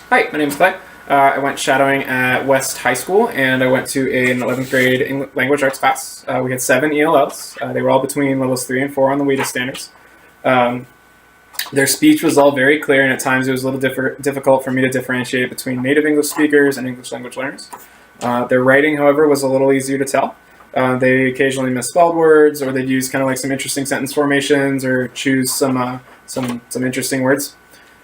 Hi, my name is Clay. I went shadowing at West High School, and I went to an 11th grade language arts class. We had 7 ELLs. They were all between levels 3 and 4 on the WIDA standards. Their speech was all very clear, and at times it was a little difficult for me to differentiate between native English speakers and English language learners. Their writing, however, was a little easier to tell. They occasionally misspelled words, or they'd use kind of like some interesting sentence formations, or choose some interesting words.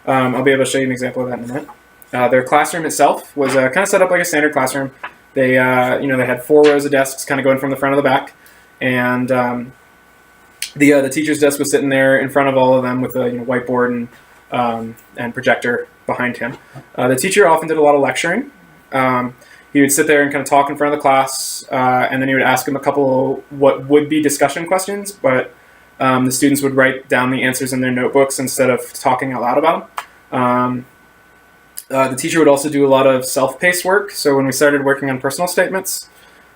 I'll be able to show you an example of that in a minute. Their classroom itself was kind of set up like a standard classroom. They had 4 rows of desks kind of going from the front to the back, and the teacher's desk was sitting there in front of all of them with a whiteboard and projector behind him. The teacher often did a lot of lecturing. He would sit there and kind of talk in front of the class, and then he would ask them a couple what would be discussion questions, but the students would write down the answers in their notebooks instead of talking out loud about them. The teacher would also do a lot of self-paced work. So when we started working on personal statements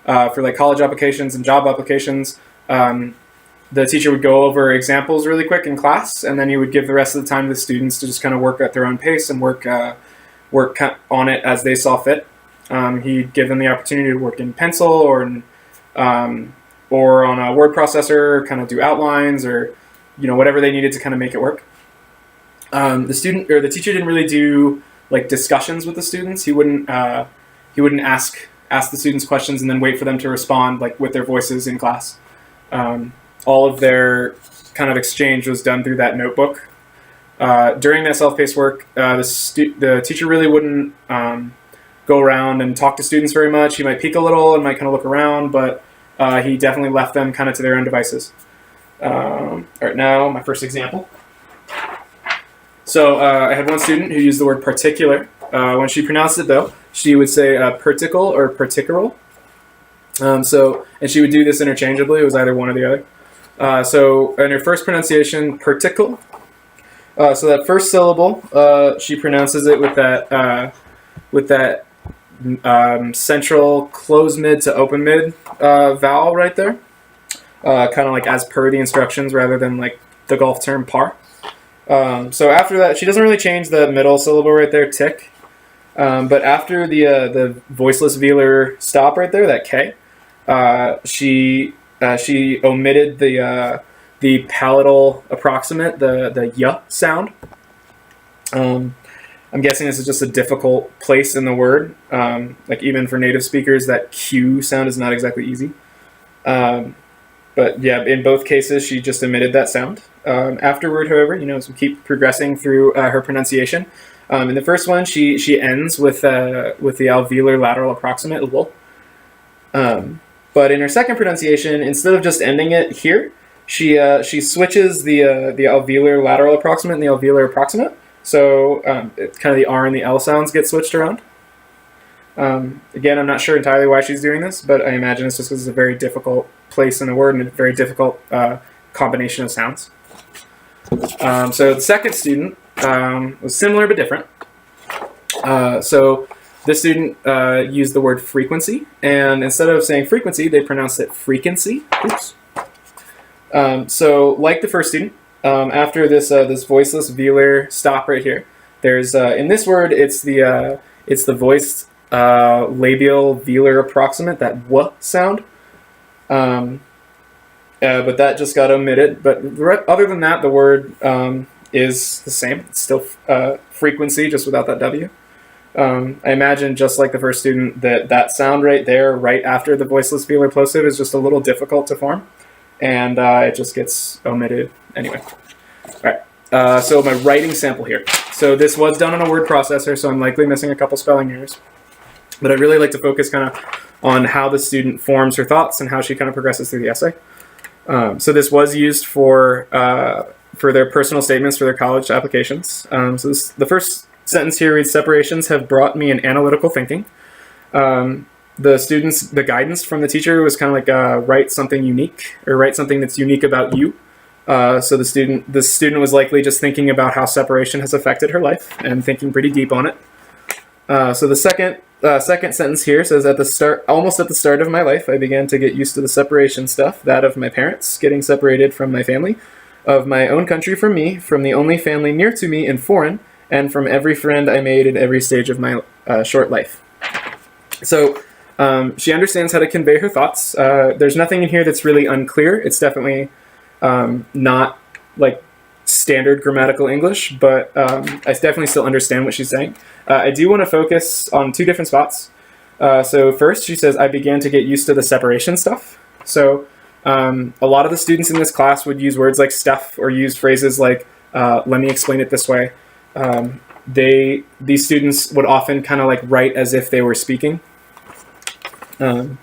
for like college applications and job applications, the teacher would go over examples really quick in class, and then he would give the rest of the time to the students to just kind of work at their own pace and work on it as they saw fit. He'd give them the opportunity to work in pencil or on a word processor, kind of do outlines or whatever they needed to kind of make it work. The teacher didn't really do like discussions with the students. He wouldn't ask the students questions and then wait for them to respond like with their voices in class. All of their kind of exchange was done through that notebook. During that self-paced work, the teacher really wouldn't go around and talk to students very much. He might peek a little and might kind of look around, but he definitely left them kind of to their own devices. All right, now my first example. So I had one student who used the word particular. When she pronounced it, though, she would say particle or particular. And she would do this interchangeably. It was either one or the other. So in her first pronunciation, particle. So that first syllable, she pronounces it with that central close mid to open mid vowel right there. Kind of like as per the instructions rather than like the golf term par. So after that, she doesn't really change the middle syllable right there, tick. But after the voiceless velar stop right there, that K, she omitted the palatal approximate, the y sound. I'm guessing this is just a difficult place in the word. Like even for native speakers, that Q sound is not exactly easy. But yeah, in both cases, she just omitted that sound. Afterward, however, as we keep progressing through her pronunciation, in the first one, she ends with the alveolar lateral approximate, l. But in her second pronunciation, instead of just ending it here, she switches the alveolar lateral approximate and the alveolar approximate. So it's kind of the R and the L sounds get switched around. Again, I'm not sure entirely why she's doing this, but I imagine it's just because it's a very difficult place in the word and a very difficult combination of sounds. So the second student was similar but different. So this student used the word frequency, and instead of saying frequency, they pronounced it frequency. Oops. So like the first student, after this voiceless velar stop right here, there's in this word it's the voiced labial velar approximate, that w sound. But that just got omitted. But other than that, the word is the same. It's still frequency, just without that W. I imagine, just like the first student, that sound right there, right after the voiceless velar plosive, is just a little difficult to form, and it just gets omitted anyway. All right. So my writing sample here. So this was done on a word processor, so I'm likely missing a couple spelling errors. But I'd really like to focus kind of on how the student forms her thoughts and how she kind of progresses through the essay. So this was used for their personal statements for their college applications. The first sentence here reads, "Separations have brought me an analytical thinking." The guidance from the teacher was kind of like write something unique, or write something that's unique about you. So the student was likely just thinking about how separation has affected her life and thinking pretty deep on it. So the second sentence here says, almost at the start of my life, I began to get used to the separation stuff, that of my parents, getting separated from my family, of my own country from me, from the only family near to me and foreign, and from every friend I made in every stage of my short life. So she understands how to convey her thoughts. There's nothing in here that's really unclear. It's definitely not like standard grammatical English, but I definitely still understand what she's saying. I do want to focus on two different spots. So first, she says, I began to get used to the separation stuff. So a lot of the students in this class would use words like stuff or use phrases like, let me explain it this way. These students would often kind of like write as if they were speaking. And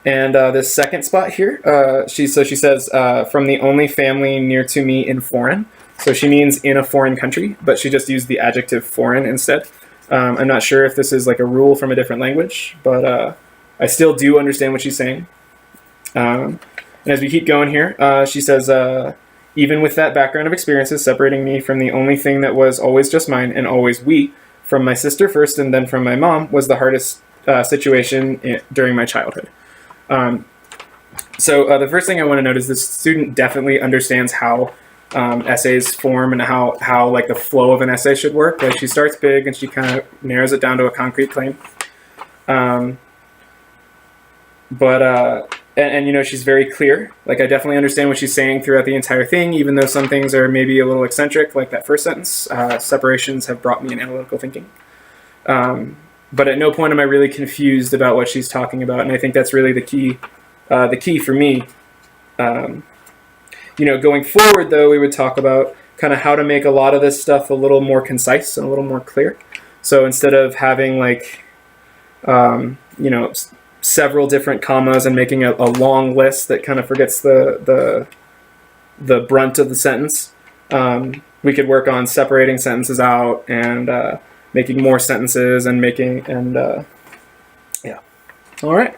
this second spot here, she says, from the only family near to me in foreign. So she means in a foreign country, but she just used the adjective foreign instead. I'm not sure if this is like a rule from a different language, but I still do understand what she's saying. And as we keep going here, she says, even with that background of experiences separating me from the only thing that was always just mine and always we, from my sister first and then from my mom, was the hardest situation during my childhood. So the first thing I want to note is this student definitely understands how essays form and how like the flow of an essay should work. Like she starts big and she kind of narrows it down to a concrete claim. And you know, she's very clear. Like I definitely understand what she's saying throughout the entire thing, even though some things are maybe a little eccentric, like that first sentence. Separations have brought me in analytical thinking. But at no point am I really confused about what she's talking about, and I think that's really the key for me. You know, going forward, though, we would talk about kind of how to make a lot of this stuff a little more concise and a little more clear. So instead of having like, you know, several different commas and making a long list that kind of forgets the brunt of the sentence, we could work on separating sentences out and making more sentences and yeah. All right.